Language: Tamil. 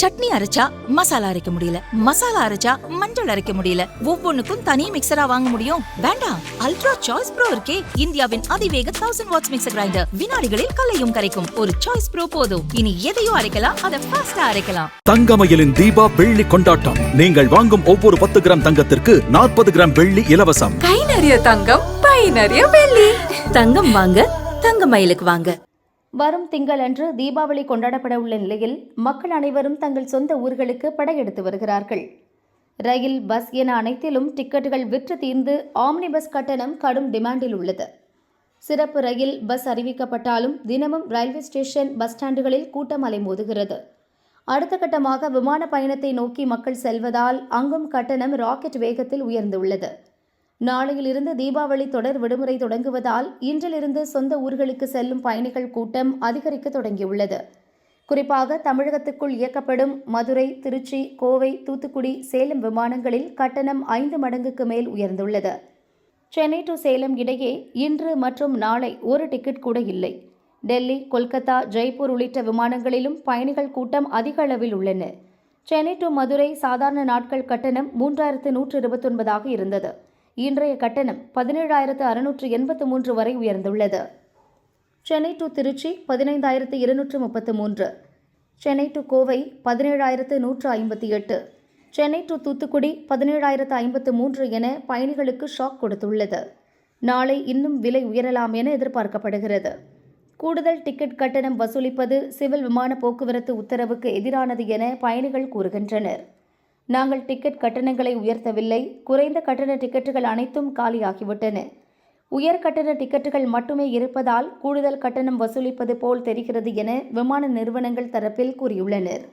சட்னி அரைச்சா மசாலா அரைக்க முடியல, மசாலா அரைச்சா மஞ்சள் அரைக்க முடியல, ஒவ்வொன்னுக்கும் தனி மிக்சரா வாங்க முடியும்? வேண்டாம், அல்ட்ரா சாய்ஸ் ப்ரோ இருக்கே, இந்தியாவின் அதிவேக 1000 வாட்ஸ் மிக்சர் கிரைண்டர், வினாடிகளில் கலையும் கரைக்கும் ஒரு சாய்ஸ் ப்ரோ போதும். இனி எதையும் அரைக்கலாம், அதை ஃபாஸ்டா அரைக்கலாம். தங்கமயிலின் தீபா வெள்ளி கொண்டாட்டம். நீங்கள் வாங்கும் ஒவ்வொரு 10 கிராம் தங்கத்திற்கு 40 கிராம் வெள்ளி இலவசம். கை நிறைய தங்கம், பை நிறைய வெள்ளி. தங்கம் வாங்க, தங்கமயிலுக்கு வாங்க. வரும் திங்களன்று தீபாவளி கொண்டாடப்பட உள்ள நிலையில் மக்கள் அனைவரும் தங்கள் சொந்த ஊர்களுக்கு படையெடுத்து வருகிறார்கள். ரயில், பஸ் என அனைத்திலும் டிக்கெட்டுகள் விற்று தீர்ந்து ஆம்னி பஸ் கட்டணம் கடும் டிமாண்டில் உள்ளது. சிறப்பு ரயில், பஸ் அறிவிக்கப்பட்டாலும் தினமும் ரயில்வே ஸ்டேஷன், பஸ் ஸ்டாண்டுகளில் கூட்டம் அலைமோதுகிறது. அடுத்த கட்டமாக விமான பயணத்தை நோக்கி மக்கள் செல்வதால் அங்கும் கட்டணம் ராக்கெட் வேகத்தில் உயர்ந்துள்ளது. நாளையிலிருந்து தீபாவளி தொடர் விடுமுறை தொடங்குவதால் இன்றிலிருந்து சொந்த ஊர்களுக்கு செல்லும் பயணிகள் கூட்டம் அதிகரிக்க தொடங்கியுள்ளது. குறிப்பாக தமிழகத்துக்குள் இயக்கப்படும் மதுரை, திருச்சி, கோவை, தூத்துக்குடி, சேலம் விமானங்களில் கட்டணம் 5 மடங்குக்கு மேல் உயர்ந்துள்ளது. சென்னை டு சேலம் இடையே இன்று மற்றும் நாளை ஒரு டிக்கெட் கூட இல்லை. டெல்லி, கொல்கத்தா, ஜெய்ப்பூர் உள்ளிட்ட விமானங்களிலும் பயணிகள் கூட்டம் அதிக அளவில் உள்ளன. சென்னை டு மதுரை சாதாரண நாட்கள் கட்டணம் 3129 இருந்தது. இன்றைய கட்டணம் 17,683 வரை உயர்ந்துள்ளது. Chennai to Tiruchi 15,233, Chennai to Kovai 17,158, Chennai to Thoothukudi 17,053 என பயணிகளுக்கு ஷாக் கொடுத்துள்ளது. நாளை இன்னும் விலை உயரலாம் என எதிர்பார்க்கப்படுகிறது. கூடுதல் டிக்கெட் கட்டணம் வசூலிப்பது சிவில் விமான போக்குவரத்து உத்தரவுக்கு எதிரானது என பயணிகள் கூறுகின்றனர். நாங்கள் டிக்கெட் கட்டணங்களை உயர்த்தவில்லை, குறைந்த கட்டண டிக்கெட்டுகள் அனைத்தும் காலியாகிவிட்டன. உயர் கட்டண டிக்கெட்டுகள் மட்டுமே இருப்பதால் கூடுதல் கட்டணம் வசூலிப்பது போல் தெரிகிறது என விமான நிறுவனங்கள் தரப்பில் கூறியுள்ளனர்.